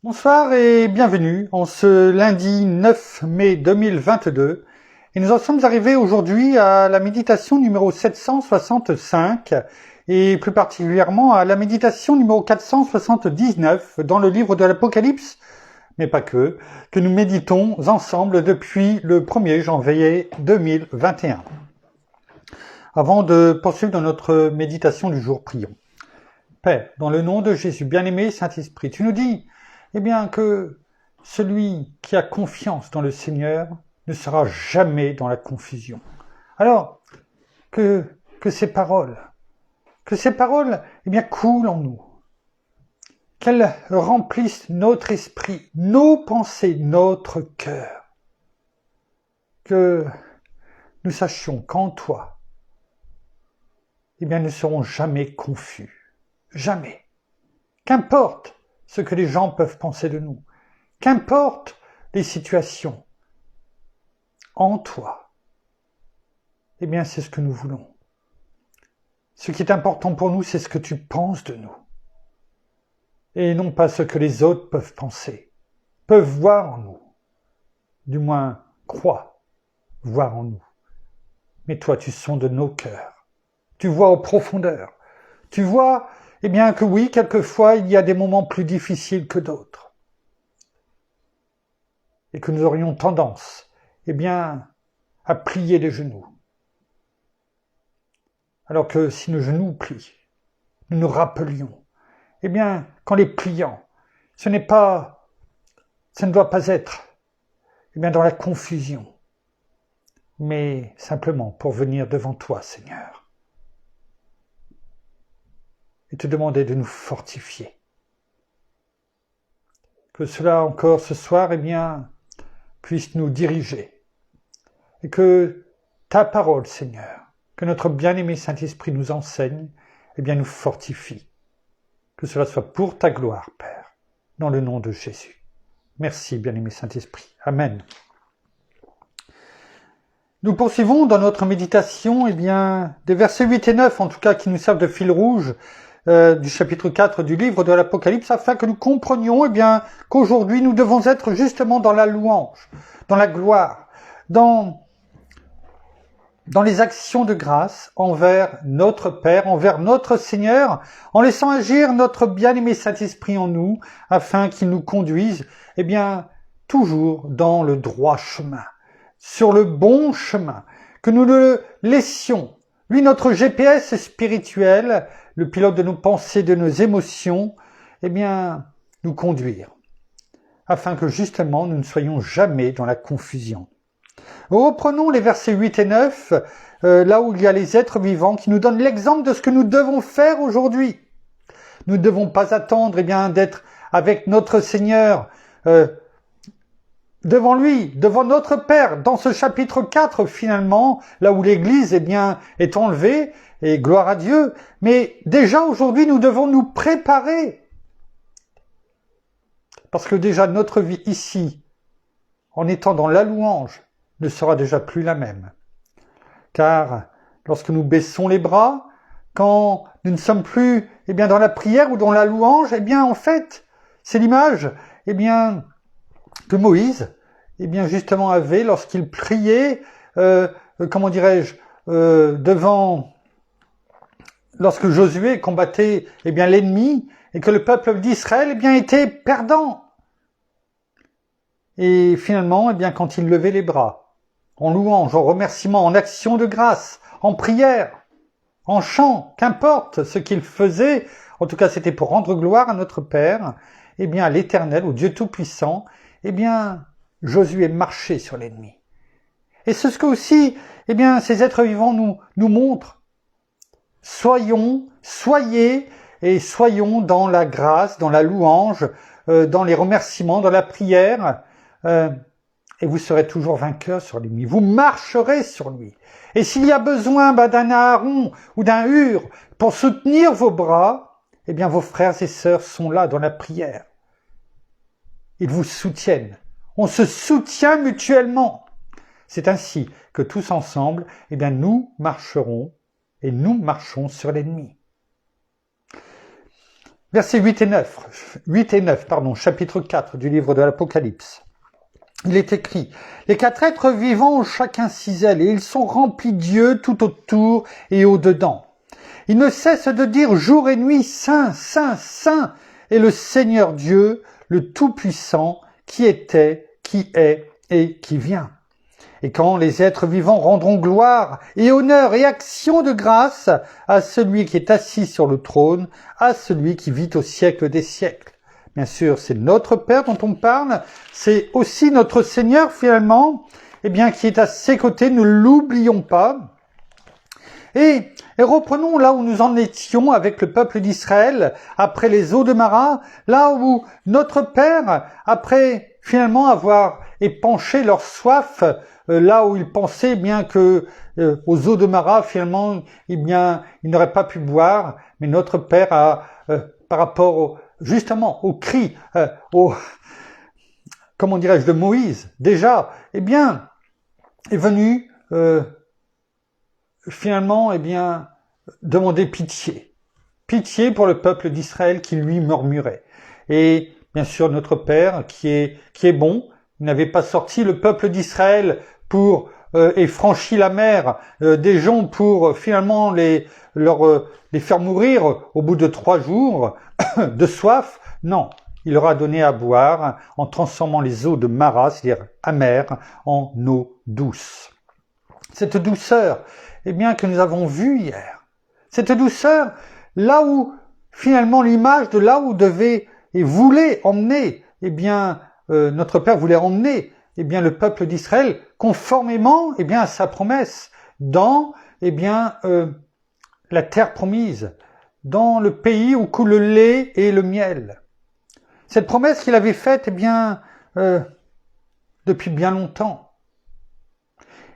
Bonsoir et bienvenue en ce lundi 9 mai 2022. Et nous en sommes arrivés aujourd'hui à la méditation numéro 765 et plus particulièrement à la méditation numéro 479 dans le livre de l'Apocalypse, mais pas que nous méditons ensemble depuis le 1er janvier 2021. Avant de poursuivre dans notre méditation du jour, prions. Père, dans le nom de Jésus, bien-aimé Saint-Esprit, tu nous dis que celui qui a confiance dans le Seigneur ne sera jamais dans la confusion. Alors, que ces paroles coulent en nous, qu'elles remplissent notre esprit, nos pensées, notre cœur, que nous sachions qu'en toi, nous ne serons jamais confus, jamais. Qu'importe ce que les gens peuvent penser de nous, qu'importe les situations, en toi, c'est ce que nous voulons. Ce qui est important pour nous, c'est ce que tu penses de nous, et non pas ce que les autres peuvent penser, peuvent voir en nous, du moins croient voir en nous. Mais toi, tu sondes nos cœurs, tu vois aux profondeurs, tu vois que oui, quelquefois, il y a des moments plus difficiles que d'autres. Et que nous aurions tendance, à plier les genoux. Alors que si nos genoux plient, nous nous rappelions, qu'en les pliant, ce ne doit pas être, dans la confusion, mais simplement pour venir devant toi, Seigneur. Et te demander de nous fortifier. Que cela encore ce soir, puisse nous diriger. Et que ta parole, Seigneur, que notre bien-aimé Saint-Esprit nous enseigne, nous fortifie. Que cela soit pour ta gloire, Père, dans le nom de Jésus. Merci, bien-aimé Saint-Esprit. Amen. Nous poursuivons dans notre méditation, des versets 8 et 9, en tout cas, qui nous servent de fil rouge, du chapitre 4 du livre de l'Apocalypse, afin que nous comprenions qu'aujourd'hui nous devons être justement dans la louange, dans la gloire, dans les actions de grâce envers notre Père, envers notre Seigneur, en laissant agir notre bien-aimé Saint-Esprit en nous, afin qu'il nous conduise toujours dans le droit chemin, sur le bon chemin, que nous le laissions, lui notre GPS spirituel, le pilote de nos pensées, de nos émotions, nous conduire, afin que justement nous ne soyons jamais dans la confusion. Reprenons les versets 8 et 9, là où il y a les êtres vivants qui nous donnent l'exemple de ce que nous devons faire aujourd'hui. Nous ne devons pas attendre d'être avec notre Seigneur, devant lui, devant notre Père, dans ce chapitre 4 finalement, là où l'Église est enlevée, et gloire à Dieu, mais déjà aujourd'hui nous devons nous préparer. Parce que déjà notre vie ici, en étant dans la louange, ne sera déjà plus la même. Car lorsque nous baissons les bras, quand nous ne sommes plus dans la prière ou dans la louange, en fait, c'est l'image que Moïse justement avait lorsqu'il priait, lorsque Josué combattait l'ennemi et que le peuple d'Israël était perdant. Et finalement, quand il levait les bras, en louange, en remerciement, en action de grâce, en prière, en chant, qu'importe ce qu'il faisait, en tout cas c'était pour rendre gloire à notre Père, à l'Éternel, au Dieu Tout-Puissant, Josué marchait sur l'ennemi. Et c'est ce que aussi, ces êtres vivants nous montrent. Soyez dans la grâce, dans la louange, dans les remerciements, dans la prière, et vous serez toujours vainqueurs sur l'ennemi. Vous marcherez sur lui. Et s'il y a besoin d'un Aaron ou d'un Hur pour soutenir vos bras, vos frères et sœurs sont là dans la prière. Ils vous soutiennent. On se soutient mutuellement. C'est ainsi que tous ensemble, nous marcherons et nous marchons sur l'ennemi. versets 8 et 9, chapitre 4 du livre de l'Apocalypse. Il est écrit, « Les 4 êtres vivants ont chacun 6 ailes, et ils sont remplis d'yeux tout autour et au-dedans. Ils ne cessent de dire jour et nuit, Saint, Saint, Saint, est le Seigneur Dieu, le Tout-Puissant, qui était, qui est et qui vient. » Et quand les êtres vivants rendront gloire et honneur et action de grâce à celui qui est assis sur le trône, à celui qui vit au siècle des siècles. Bien sûr, c'est notre Père dont on parle, c'est aussi notre Seigneur finalement, qui est à ses côtés, ne l'oublions pas. Et reprenons là où nous en étions avec le peuple d'Israël, après les eaux de Mara, là où notre Père, après finalement avoir épanché leur soif, là où ils pensaient bien que aux eaux de Mara, finalement, ils n'auraient pas pu boire, mais notre Père a, par rapport justement au cri, de Moïse, déjà, est venu finalement, demander pitié. Pitié pour le peuple d'Israël qui lui murmurait. Et bien sûr, notre Père, qui est bon, n'avait pas sorti le peuple d'Israël et franchi la mer des gens pour finalement les faire mourir au bout de 3 jours de soif. Non, il leur a donné à boire en transformant les eaux de Mara, c'est-à-dire amères, en eau douce. Cette douceur, que nous avons vue hier. Cette douceur, là où finalement l'image de là où devait et voulait emmener, notre Père voulait emmener, le peuple d'Israël conformément, à sa promesse dans, la terre promise, dans le pays où coule le lait et le miel. Cette promesse qu'il avait faite, depuis bien longtemps.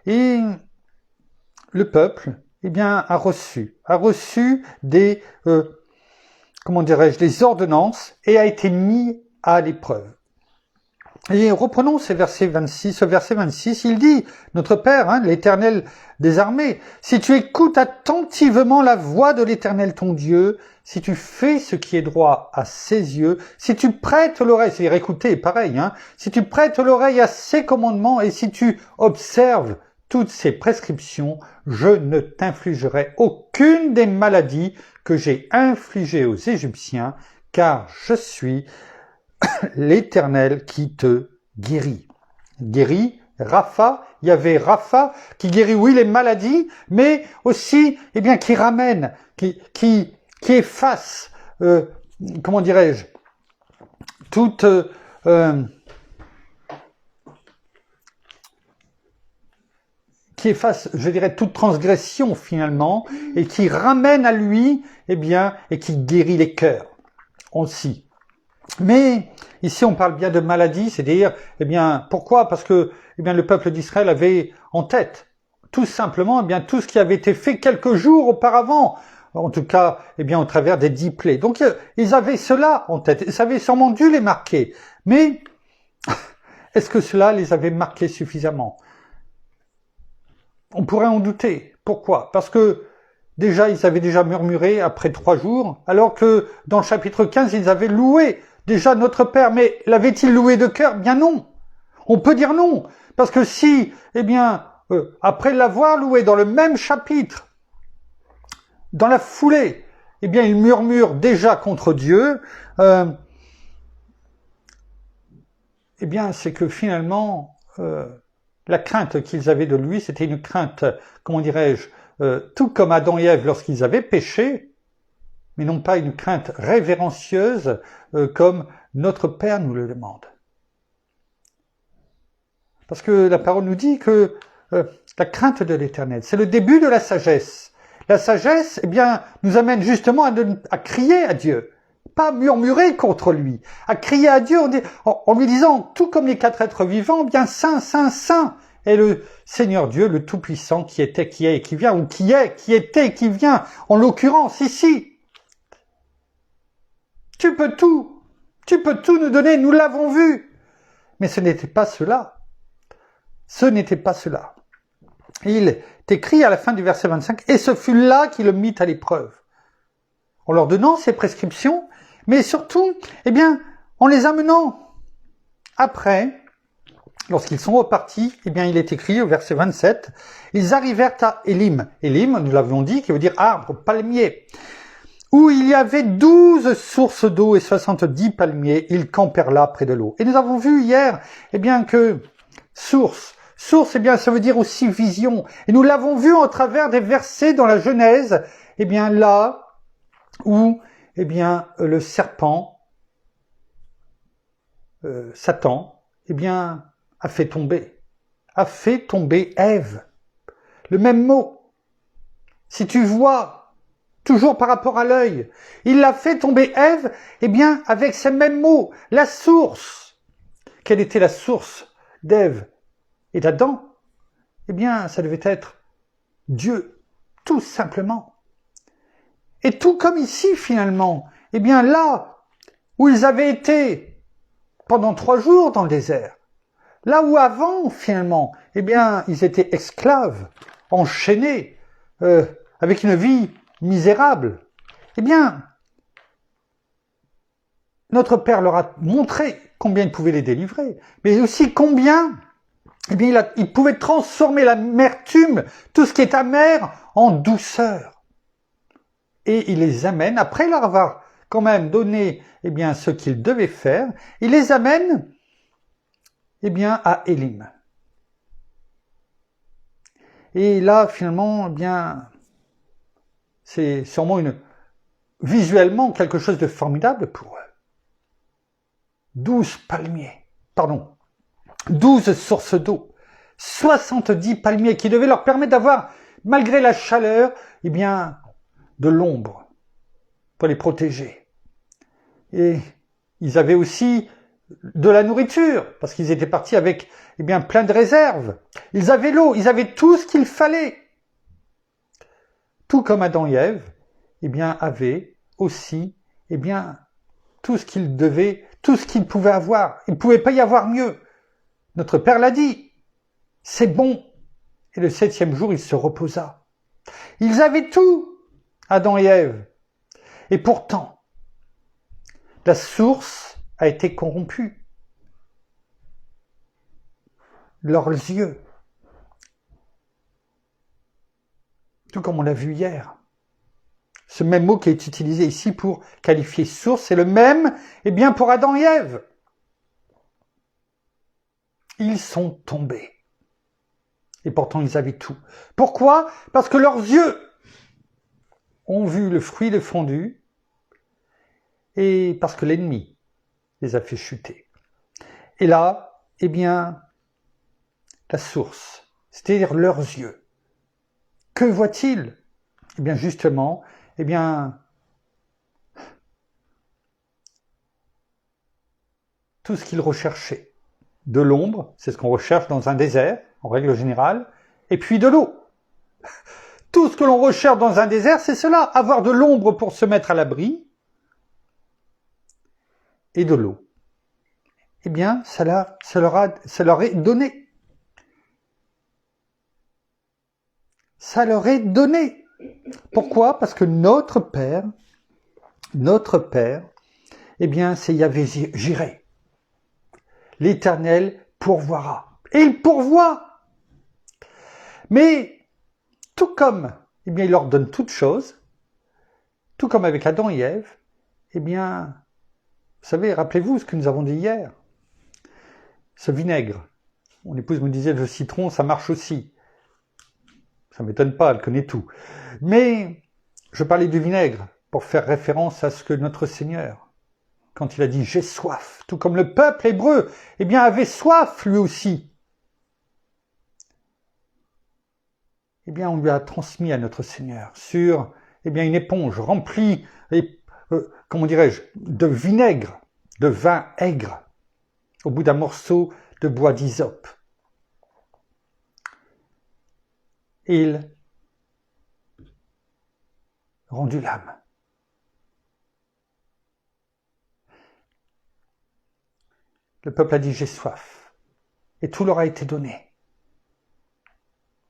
Et le peuple, a reçu des, des ordonnances et a été mis à l'épreuve. Et reprenons ce verset 26, il dit, notre Père, l'Éternel des armées, si tu écoutes attentivement la voix de l'Éternel ton Dieu, si tu fais ce qui est droit à ses yeux, si tu prêtes l'oreille, c'est-à-dire écouter, pareil, si tu prêtes l'oreille à ses commandements et si tu observes toutes ces prescriptions, je ne t'infligerai aucune des maladies que j'ai infligées aux Égyptiens, car je suis l'Éternel qui te guérit. Guérit, Rapha, il y avait Rapha qui guérit, oui, les maladies, mais aussi, qui ramène, qui efface, toute, qui efface, toute transgression finalement, et qui ramène à lui, et qui guérit les cœurs aussi. Mais ici, on parle bien de maladie, c'est-à-dire, pourquoi ? Parce que, le peuple d'Israël avait en tête, tout simplement, tout ce qui avait été fait quelques jours auparavant, en tout cas, au travers des 10 plaies. Donc, ils avaient cela en tête, ça avait sûrement dû les marquer. Mais, est-ce que cela les avait marqués suffisamment ? On pourrait en douter. Pourquoi ? Parce que, déjà, ils avaient déjà murmuré après 3 jours, alors que dans le chapitre 15, ils avaient loué déjà notre Père. Mais l'avait-il loué de cœur ? Bien non. On peut dire non. Parce que si, après l'avoir loué dans le même chapitre, dans la foulée, ils murmurent déjà contre Dieu, c'est que finalement, la crainte qu'ils avaient de lui, c'était une crainte, tout comme Adam et Ève lorsqu'ils avaient péché, mais non pas une crainte révérencieuse comme notre Père nous le demande. Parce que la parole nous dit que la crainte de l'Éternel, c'est le début de la sagesse. La sagesse, nous amène justement à crier à Dieu, pas murmurer contre lui, à crier à Dieu en lui disant, tout comme les 4 êtres vivants, Saint, Saint, Saint est le Seigneur Dieu, le Tout-Puissant, qui était, qui est et qui vient, ou qui est, qui était et qui vient, en l'occurrence ici. Tu peux tout nous donner, nous l'avons vu. Mais ce n'était pas cela. Ce n'était pas cela. Il est écrit à la fin du verset 25, « Et ce fut là qu'il le mit à l'épreuve. » En leur donnant ces prescriptions, mais surtout, eh bien, en les amenant après, lorsqu'ils sont repartis, eh bien, il est écrit au verset 27, ils arrivèrent à Élim. Élim, nous l'avions dit, qui veut dire arbre, palmier, où il y avait 12 sources d'eau et 70 palmiers. Ils campèrent là près de l'eau. Et nous avons vu hier, eh bien, que source, eh bien, ça veut dire aussi vision. Et nous l'avons vu en travers des versets dans la Genèse, eh bien, là où, eh bien, le serpent, Satan, eh bien, a fait tomber Ève. Le même mot. Si tu vois, toujours par rapport à l'œil, il a fait tomber Ève, eh bien, avec ces mêmes mots. La source. Quelle était la source d'Ève et d'Adam? Eh bien, ça devait être Dieu, tout simplement. Et tout comme ici, finalement, eh bien, là où ils avaient été pendant 3 jours dans le désert, là où avant, finalement, eh bien, ils étaient esclaves, enchaînés, avec une vie misérable, eh bien, notre Père leur a montré combien il pouvait les délivrer, mais aussi combien, eh bien, il pouvait transformer l'amertume, tout ce qui est amer, en douceur. Et il les amène, après leur avoir quand même donné, eh bien, ce qu'ils devaient faire, il les amène, eh bien, à Élim. Et là, finalement, eh bien, c'est sûrement visuellement quelque chose de formidable pour eux. 12 sources d'eau, 70 palmiers qui devaient leur permettre d'avoir, malgré la chaleur, eh bien, de l'ombre pour les protéger. Et ils avaient aussi de la nourriture, parce qu'ils étaient partis avec, eh bien, plein de réserves. Ils avaient l'eau, ils avaient tout ce qu'il fallait. Tout comme Adam et Ève, eh bien, avaient aussi, eh bien, tout ce qu'ils devaient, tout ce qu'ils pouvaient avoir. Il ne pouvait pas y avoir mieux. Notre Père l'a dit. C'est bon. Et le 7e jour, il se reposa. Ils avaient tout, Adam et Ève. Et pourtant, la source a été corrompue. Leurs yeux. Tout comme on l'a vu hier. Ce même mot qui est utilisé ici pour qualifier source, c'est le même, eh bien, pour Adam et Ève. Ils sont tombés. Et pourtant, ils avaient tout. Pourquoi? Parce que leurs yeux ont vu le fruit défendu et parce que l'ennemi les a fait chuter. Et là, eh bien, la source, c'est-à-dire leurs yeux. Que voient-ils? Eh bien, justement, eh bien, tout ce qu'ils recherchaient. De l'ombre, c'est ce qu'on recherche dans un désert, en règle générale, et puis de l'eau. Tout ce que l'on recherche dans un désert, c'est cela, avoir de l'ombre pour se mettre à l'abri, et de l'eau. Eh bien, ça leur est donné. Ça leur est donné. Pourquoi? Parce que notre Père, eh bien, c'est Yahvé Jireh. L'Éternel pourvoira. Et il pourvoit. Mais, tout comme, eh bien, il leur donne toutes choses, tout comme avec Adam et Ève, eh bien, vous savez, rappelez-vous ce que nous avons dit hier. Ce vinaigre. Mon épouse me disait, le citron, ça marche aussi. Ça ne m'étonne pas, elle connaît tout. Mais, je parlais du vinaigre pour faire référence à ce que notre Seigneur, quand il a dit « j'ai soif », tout comme le peuple hébreu, eh bien, avait soif lui aussi. Eh bien, on lui a transmis à notre Seigneur sur, eh bien, une éponge remplie, comment dirais-je, de vinaigre, de vin aigre, au bout d'un morceau de bois d'hysope. Et il rendu l'âme. Le peuple a dit « j'ai soif » et tout leur a été donné.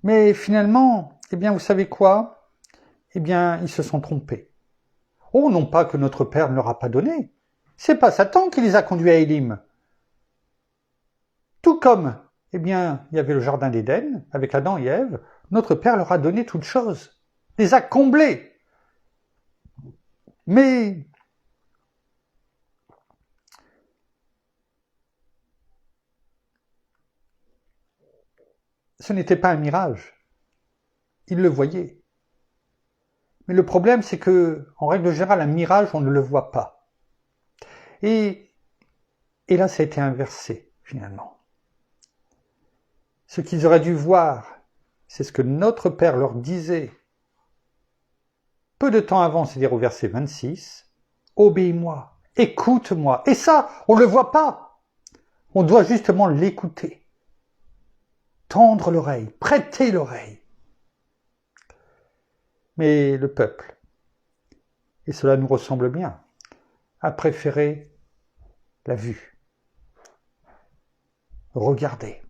Mais finalement, eh bien, vous savez quoi? Eh bien, ils se sont trompés. Oh, non pas que notre Père ne leur a pas donné. C'est pas Satan qui les a conduits à Élim. Tout comme, eh bien, il y avait le jardin d'Éden, avec Adam et Ève, notre Père leur a donné toutes choses, les a comblés. Mais ce n'était pas un mirage. Ils le voyaient. Mais le problème, c'est que, en règle générale, un mirage, on ne le voit pas. Et là, ça a été inversé, finalement. Ce qu'ils auraient dû voir, c'est ce que notre Père leur disait peu de temps avant, c'est-à-dire au verset 26, « Obéis-moi, écoute-moi ». Et ça, on ne le voit pas. On doit justement l'écouter. Tendre l'oreille, prêter l'oreille. Mais le peuple, et cela nous ressemble bien, a préféré la vue. Regarder.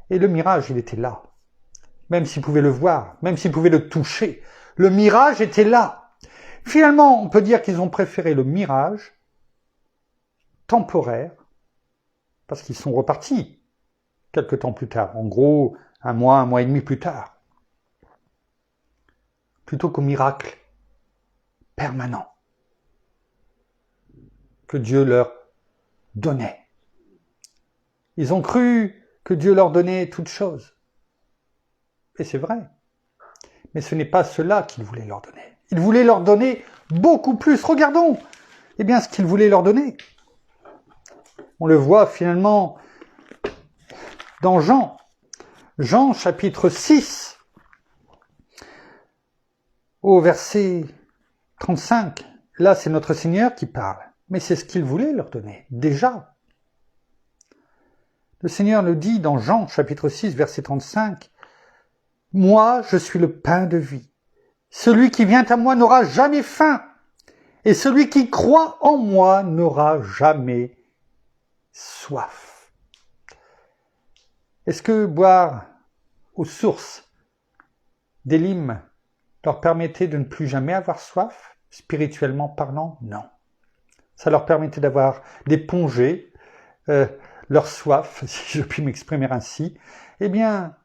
Et le mirage, il était là. Même s'ils pouvaient le voir, même s'ils pouvaient le toucher, le mirage était là. Finalement, on peut dire qu'ils ont préféré le mirage temporaire, parce qu'ils sont repartis quelque temps plus tard, en gros, un mois et demi plus tard, plutôt qu'au miracle permanent que Dieu leur donnait. Ils ont cru que Dieu leur donnait toutes choses. Et c'est vrai. Mais ce n'est pas cela qu'il voulait leur donner. Il voulait leur donner beaucoup plus. Regardons, eh bien, ce qu'il voulait leur donner. On le voit finalement dans Jean. Jean, chapitre 6, au verset 35. Là, c'est notre Seigneur qui parle. Mais c'est ce qu'il voulait leur donner, déjà. Le Seigneur le dit dans Jean, chapitre 6, verset 35. « Moi, je suis le pain de vie. Celui qui vient à moi n'aura jamais faim, et celui qui croit en moi n'aura jamais soif. » Est-ce que boire aux sources d'Élim leur permettait de ne plus jamais avoir soif, spirituellement parlant? Non. Ça leur permettait d'éponger leur soif, si je puis m'exprimer ainsi, eh bien,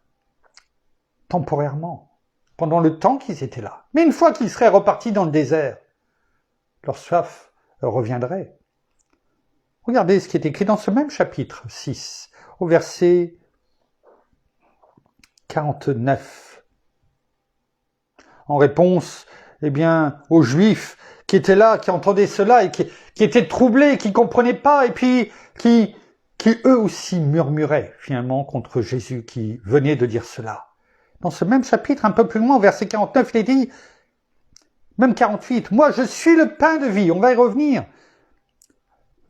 temporairement, pendant le temps qu'ils étaient là. Mais une fois qu'ils seraient repartis dans le désert, leur soif reviendrait. Regardez ce qui est écrit dans ce même chapitre 6, au verset 49. En réponse, eh bien, aux Juifs qui étaient là, qui entendaient cela et qui étaient troublés, qui ne comprenaient pas, et puis qui eux aussi murmuraient finalement contre Jésus qui venait de dire cela. Dans ce même chapitre, un peu plus loin, au verset 49, il est dit, même 48, « Moi, je suis le pain de vie. » On va y revenir.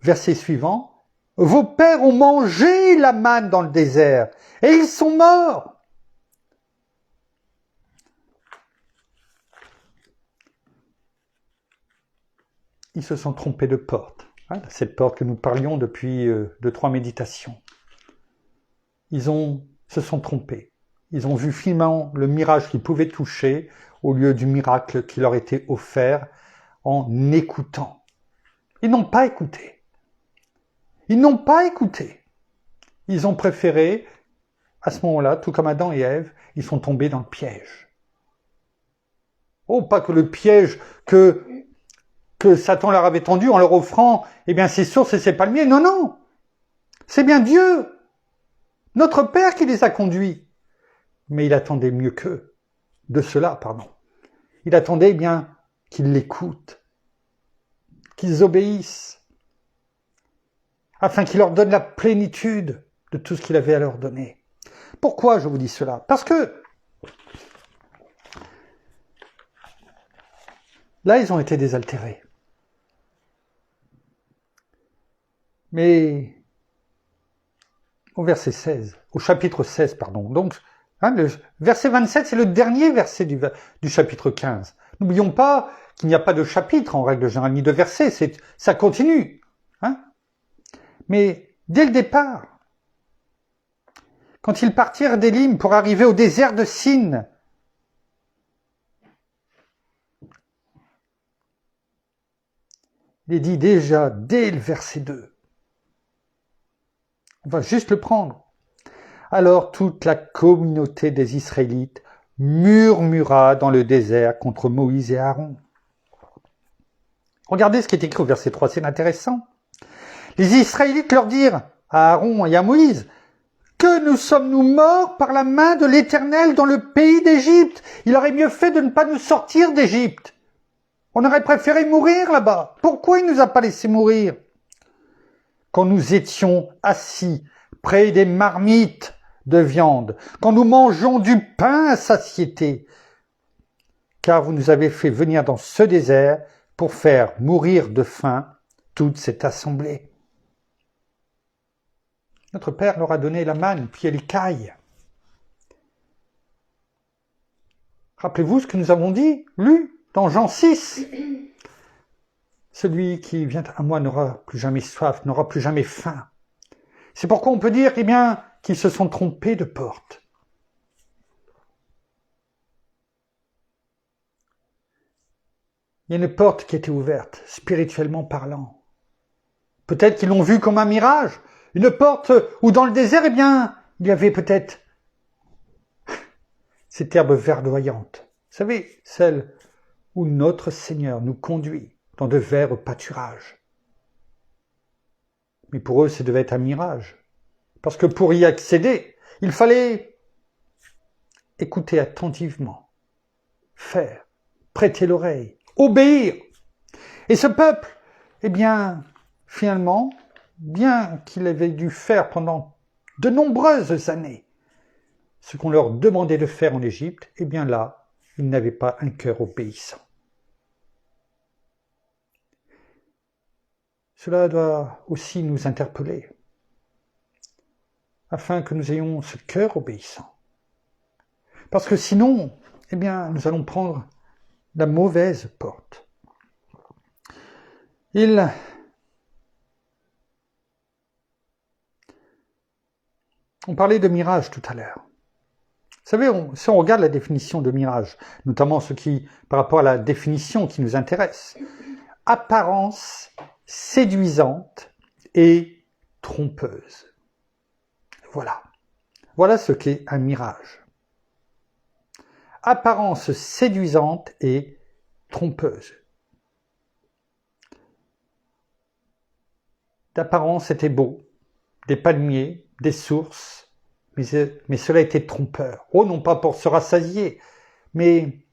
Verset suivant, « Vos pères ont mangé la manne dans le désert, et ils sont morts. » Ils se sont trompés de porte. Voilà, cette porte que nous parlions depuis 2-3 méditations. Ils se sont trompés. Ils ont vu finalement le mirage qu'ils pouvaient toucher au lieu du miracle qui leur était offert en écoutant. Ils n'ont pas écouté. Ils n'ont pas écouté. Ils ont préféré, à ce moment-là, tout comme Adam et Ève, ils sont tombés dans le piège. Oh, pas que le piège que Satan leur avait tendu en leur offrant, eh bien, ses sources et ses palmiers. Non, non. C'est bien Dieu, notre Père, qui les a conduits. Mais il attendait mieux qu'eux. De cela, pardon. Il attendait, eh bien, qu'ils l'écoutent, qu'ils obéissent, afin qu'il leur donne la plénitude de tout ce qu'il avait à leur donner. Pourquoi je vous dis cela? Parce que là, ils ont été désaltérés. Mais au verset 16, au chapitre 16, pardon, donc, le verset 27, c'est le dernier verset du chapitre 15. N'oublions pas qu'il n'y a pas de chapitre en règle générale, ni de verset, ça continue. Mais dès le départ, quand ils partirent d'Élim pour arriver au désert de Sin, Il est dit déjà dès le verset 2. On va juste le prendre. Alors toute la communauté des Israélites murmura dans le désert contre Moïse et Aaron. Regardez ce qui est écrit au verset 3, c'est intéressant. Les Israélites leur dirent à Aaron et à Moïse, « Que nous sommes-nous morts par la main de l'Éternel dans le pays d'Égypte? Il aurait mieux fait de ne pas nous sortir d'Égypte. On aurait préféré mourir là-bas. Pourquoi il ne nous a pas laissé mourir? Quand nous étions assis près des marmites de viande, quand nous mangeons du pain à satiété, car vous nous avez fait venir dans ce désert pour faire mourir de faim toute cette assemblée. » Notre Père leur a donné la manne, puis elle caille. Rappelez-vous ce que nous avons dit, lu dans Jean 6. Celui qui vient à moi n'aura plus jamais soif, n'aura plus jamais faim. C'est pourquoi on peut dire, eh bien, qu'ils se sont trompés de porte. Il y a une porte qui était ouverte, spirituellement parlant. Peut-être qu'ils l'ont vue comme un mirage, une porte où dans le désert, eh bien, il y avait peut-être cette herbe verdoyante. Vous savez, celle où notre Seigneur nous conduit dans de verts pâturages. Mais pour eux, ça devait être un mirage. Parce que pour y accéder, il fallait écouter attentivement, faire, prêter l'oreille, obéir. Et ce peuple, eh bien, finalement, bien qu'il avait dû faire pendant de nombreuses années ce qu'on leur demandait de faire en Égypte, eh bien là, ils n'avaient pas un cœur obéissant. Cela doit aussi nous interpeller, afin que nous ayons ce cœur obéissant. Parce que sinon, eh bien, nous allons prendre la mauvaise porte. On parlait de mirage tout à l'heure. Vous savez, si on regarde la définition de mirage, notamment ce qui, par rapport à la définition qui nous intéresse, apparence séduisante et trompeuse. Voilà. Voilà ce qu'est un mirage. Apparence séduisante et trompeuse. D'apparence, c'était beau, des palmiers, des sources, mais cela était trompeur. Oh, non pas pour se rassasier, mais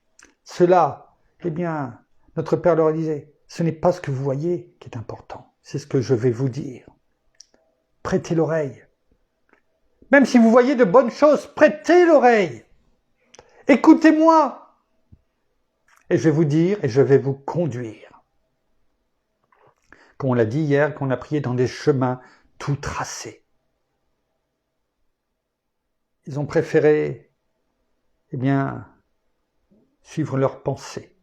cela, eh bien, notre Père leur disait, ce n'est pas ce que vous voyez qui est important, c'est ce que je vais vous dire. Prêtez l'oreille. Même si vous voyez de bonnes choses, prêtez l'oreille. Écoutez-moi. Et je vais vous dire, et je vais vous conduire. Comme on l'a dit hier, qu'on a prié dans des chemins tout tracés. Ils ont préféré, eh bien, suivre leurs pensées.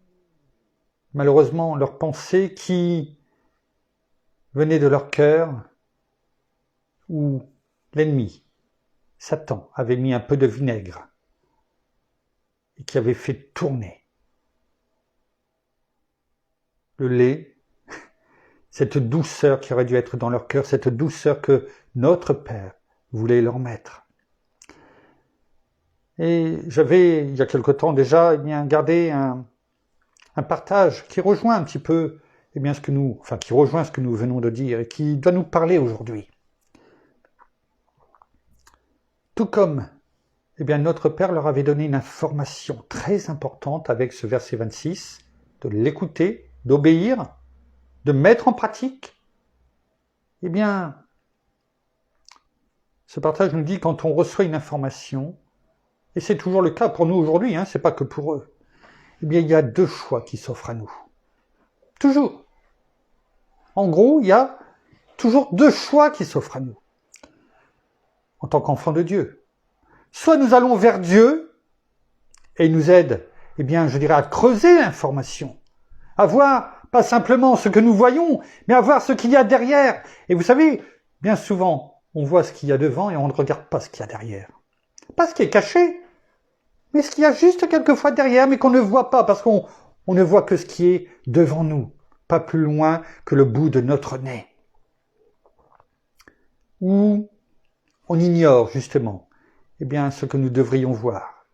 Malheureusement, leurs pensées qui venaient de leur cœur, où l'ennemi, Satan, avait mis un peu de vinaigre et qui avait fait tourner le lait, cette douceur qui aurait dû être dans leur cœur, cette douceur que notre Père voulait leur mettre. Et j'avais, il y a quelque temps déjà, eh bien, gardé un partage qui rejoint un petit peu, eh bien, qui rejoint ce que nous venons de dire et qui doit nous parler aujourd'hui. Tout comme, eh bien, notre Père leur avait donné une information très importante avec ce verset 26, de l'écouter, d'obéir, de mettre en pratique. Eh bien, ce partage nous dit quand on reçoit une information, et c'est toujours le cas pour nous aujourd'hui, c'est pas que pour eux, eh bien, il y a deux choix qui s'offrent à nous. Toujours. En gros, il y a toujours deux choix qui s'offrent à nous. En tant qu'enfants de Dieu. Soit nous allons vers Dieu, et il nous aide, eh bien, je dirais, à creuser l'information. À voir, pas simplement ce que nous voyons, mais à voir ce qu'il y a derrière. Et vous savez, bien souvent, on voit ce qu'il y a devant et on ne regarde pas ce qu'il y a derrière. Pas ce qui est caché, mais ce qu'il y a juste quelquefois derrière, mais qu'on ne voit pas, parce qu'on ne voit que ce qui est devant nous. pas plus loin que le bout de notre nez, où on ignore justement ce que nous devrions voir.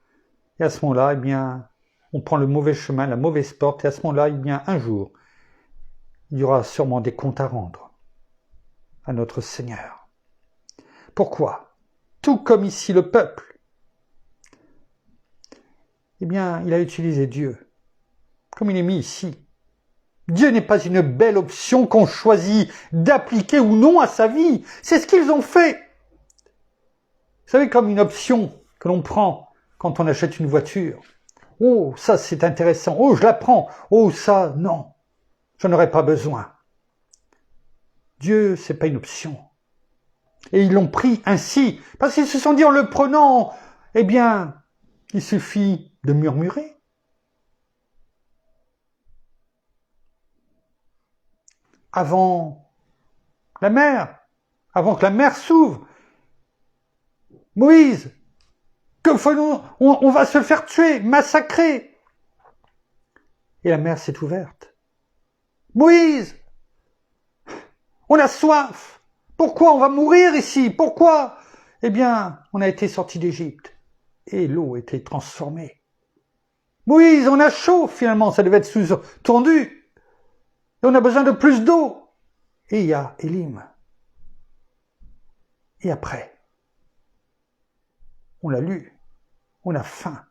Et à ce moment-là, on prend le mauvais chemin, la mauvaise porte, et à ce moment-là, un jour, il y aura sûrement des comptes à rendre à notre Seigneur. Pourquoi? Tout comme ici le peuple, il a utilisé Dieu, comme il est mis ici. Dieu n'est pas une belle option qu'on choisit d'appliquer ou non à sa vie. C'est ce qu'ils ont fait. Vous savez, comme une option que l'on prend quand on achète une voiture. Oh, ça c'est intéressant. Oh, je la prends. Oh, ça, non. Je n'en aurais pas besoin. Dieu, c'est pas une option. Et ils l'ont pris ainsi, parce qu'ils se sont dit en le prenant, il suffit de murmurer. Avant que la mer s'ouvre, Moïse, que faisons-nous? On va se faire tuer, massacrer. Et la mer s'est ouverte. Moïse, on a soif. Pourquoi on va mourir ici? Pourquoi? On a été sortis d'Égypte et l'eau était transformée. Moïse, on a chaud finalement, ça devait être sous-tendu. Et on a besoin de plus d'eau. Et il y a Élim. Et après, on l'a lu, on a faim.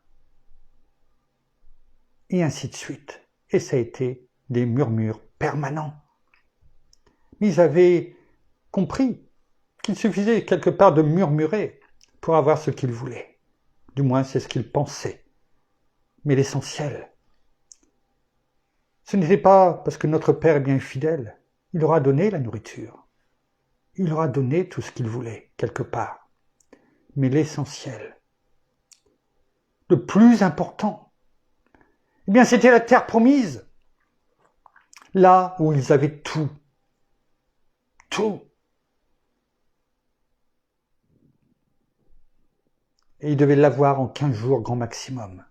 Et ainsi de suite. Et ça a été des murmures permanents. Mais ils avaient compris qu'il suffisait quelque part de murmurer pour avoir ce qu'ils voulaient. Du moins, c'est ce qu'ils pensaient. Mais l'essentiel, ce n'était pas parce que notre Père est bien fidèle. Il leur a donné la nourriture. Il leur a donné tout ce qu'ils voulaient, quelque part. Mais l'essentiel, le plus important, c'était la terre promise. Là où ils avaient tout. Tout. Et ils devaient l'avoir en 15 jours grand maximum.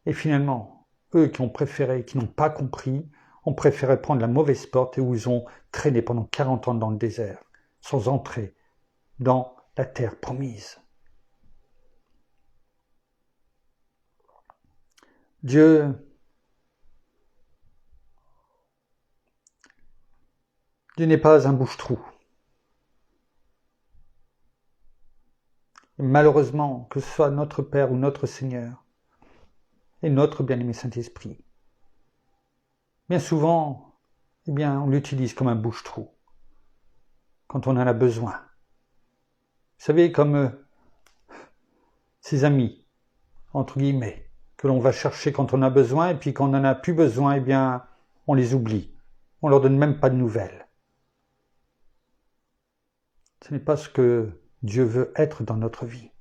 Et finalement, eux qui n'ont pas compris, ont préféré prendre la mauvaise porte et où ils ont traîné pendant 40 ans dans le désert, sans entrer dans la terre promise. Dieu n'est pas un bouche-trou. Et malheureusement, que ce soit notre Père ou notre Seigneur, et notre bien-aimé Saint-Esprit, bien souvent, on l'utilise comme un bouche-trou, quand on en a besoin. Vous savez, comme ses amis, entre guillemets, que l'on va chercher quand on a besoin, et puis quand on n'en a plus besoin, on les oublie. On leur donne même pas de nouvelles. Ce n'est pas ce que Dieu veut être dans notre vie.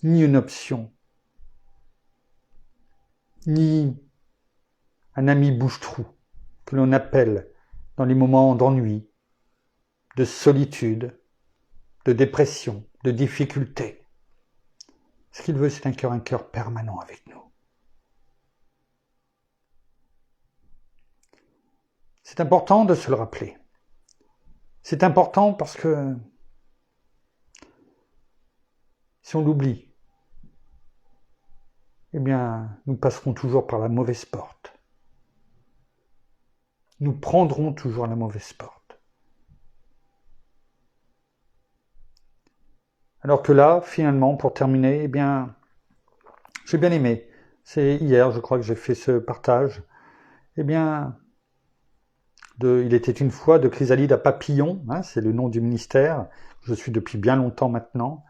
Ni une option, ni un ami bouche-trou que l'on appelle dans les moments d'ennui, de solitude, de dépression, de difficulté. Ce qu'il veut, c'est un cœur permanent avec nous. C'est important de se le rappeler. C'est important parce que si on l'oublie, nous passerons toujours par la mauvaise porte. Nous prendrons toujours la mauvaise porte. Alors que là, finalement, pour terminer, j'ai bien aimé. C'est hier, je crois que j'ai fait ce partage. Il était une fois de Chrysalide à Papillon, c'est le nom du ministère. Je suis depuis bien longtemps maintenant.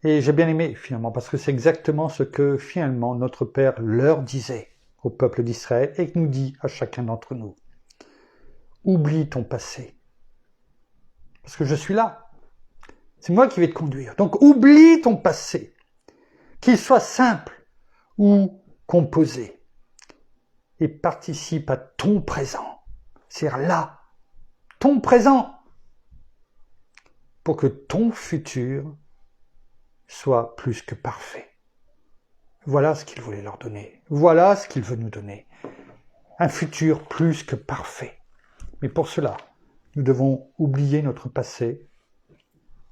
Et j'ai bien aimé finalement, parce que c'est exactement ce que finalement notre Père leur disait au peuple d'Israël et nous dit à chacun d'entre nous. Oublie ton passé. Parce que je suis là. C'est moi qui vais te conduire. Donc oublie ton passé. Qu'il soit simple ou composé. Et participe à ton présent. C'est-à-dire là, ton présent. Pour que ton futur soit plus que parfait. Voilà ce qu'il voulait leur donner. Voilà ce qu'il veut nous donner. Un futur plus que parfait. Mais pour cela, nous devons oublier notre passé,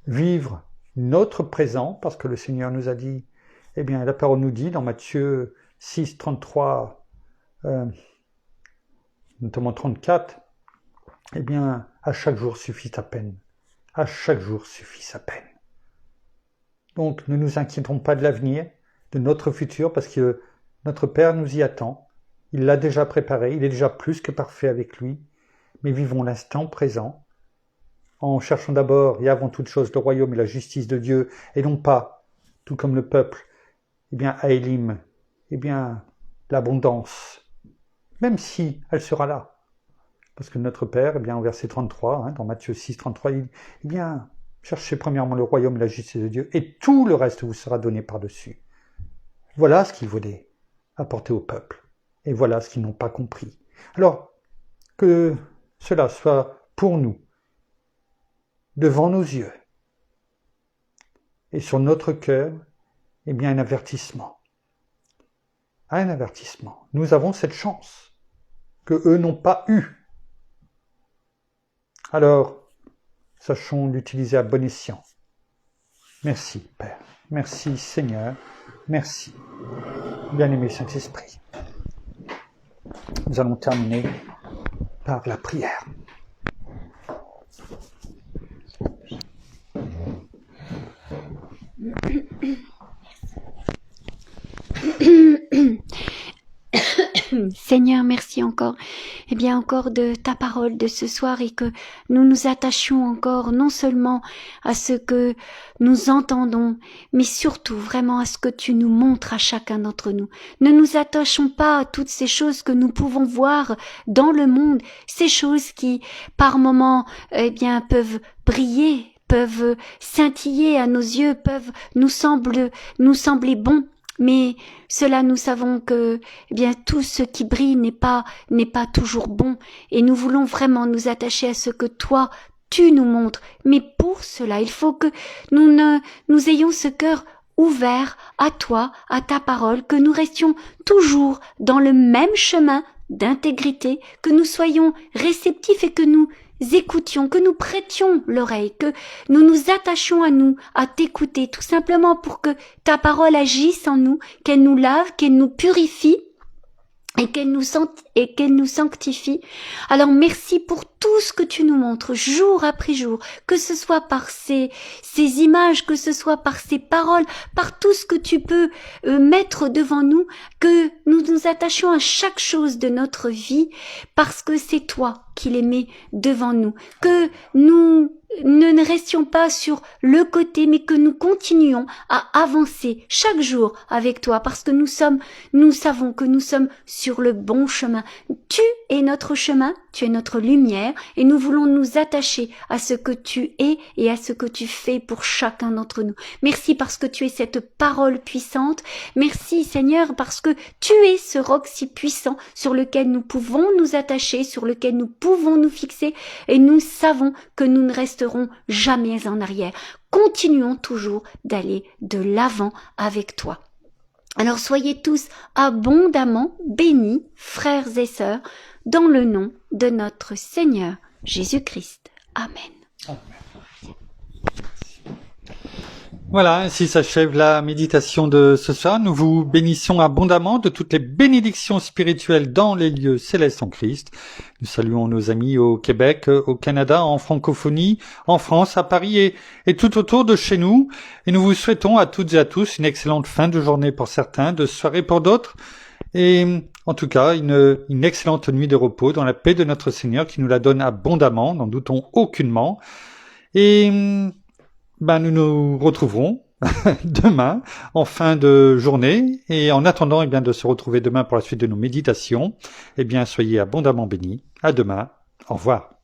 vivre notre présent, parce que le Seigneur nous a dit, eh bien, la parole nous dit dans Matthieu 6, 33, notamment 34, eh bien, à chaque jour suffit sa peine. À chaque jour suffit sa peine. Donc, ne nous inquiétons pas de l'avenir, de notre futur, parce que notre Père nous y attend. Il l'a déjà préparé, il est déjà plus que parfait avec lui. Mais vivons l'instant présent, en cherchant d'abord et avant toute chose le royaume et la justice de Dieu, et non pas, tout comme le peuple, eh bien, à Élim, eh bien, l'abondance, même si elle sera là. Parce que notre Père, eh bien, en verset 33, dans Matthieu 6, 33, il dit, eh bien, cherchez premièrement le royaume et la justice de Dieu, et tout le reste vous sera donné par-dessus. Voilà ce qu'il voulait apporter au peuple, et voilà ce qu'ils n'ont pas compris. Alors, que cela soit pour nous, devant nos yeux, et sur notre cœur, eh bien, un avertissement. Un avertissement. Nous avons cette chance que eux n'ont pas eue. Alors, sachons l'utiliser à bon escient. Merci, Père. Merci, Seigneur. Merci, bien-aimé Saint-Esprit. Nous allons terminer par la prière. Seigneur, merci encore, eh bien encore de ta parole de ce soir et que nous nous attachions encore non seulement à ce que nous entendons, mais surtout vraiment à ce que tu nous montres à chacun d'entre nous. Ne nous attachons pas à toutes ces choses que nous pouvons voir dans le monde, ces choses qui par moments eh bien peuvent briller, peuvent scintiller à nos yeux, peuvent nous sembler bons. Mais cela, nous savons que, eh bien, tout ce qui brille n'est pas toujours bon. Et nous voulons vraiment nous attacher à ce que toi, tu nous montres. Mais pour cela, il faut que nous ayons ce cœur ouvert à toi, à ta parole, que nous restions toujours dans le même chemin d'intégrité, que nous soyons réceptifs et que nous écoutions, que nous prêtions l'oreille, que nous nous attachions à t'écouter, tout simplement pour que ta parole agisse en nous, qu'elle nous lave, qu'elle nous purifie et qu'elle nous sanctifie. Alors merci pour tout ce que tu nous montres jour après jour, que ce soit par ces images, que ce soit par ces paroles, par tout ce que tu peux mettre devant nous, que nous nous attachions à chaque chose de notre vie, parce que c'est toi qui les mets devant nous, que nous ne restions pas sur le côté, mais que nous continuions à avancer chaque jour avec toi, parce que nous savons que nous sommes sur le bon chemin. Tu es notre chemin, tu es notre lumière, et nous voulons nous attacher à ce que tu es et à ce que tu fais pour chacun d'entre nous. Merci parce que tu es cette parole puissante. Merci Seigneur parce que tu es ce roc si puissant sur lequel nous pouvons nous attacher, sur lequel nous pouvons nous fixer, et nous savons que nous ne resterons jamais en arrière. Continuons toujours d'aller de l'avant avec toi. Alors soyez tous abondamment bénis, frères et sœurs, dans le nom de notre Seigneur Jésus-Christ. Amen. Amen. Voilà, ainsi s'achève la méditation de ce soir. Nous vous bénissons abondamment de toutes les bénédictions spirituelles dans les lieux célestes en Christ. Nous saluons nos amis au Québec, au Canada, en francophonie, en France, à Paris et tout autour de chez nous. Et nous vous souhaitons à toutes et à tous une excellente fin de journée pour certains, de soirée pour d'autres. Et en tout cas, une excellente nuit de repos dans la paix de notre Seigneur qui nous la donne abondamment, n'en doutons aucunement. Et nous nous retrouverons demain en fin de journée. Et en attendant de se retrouver demain pour la suite de nos méditations, soyez abondamment bénis. À demain. Au revoir.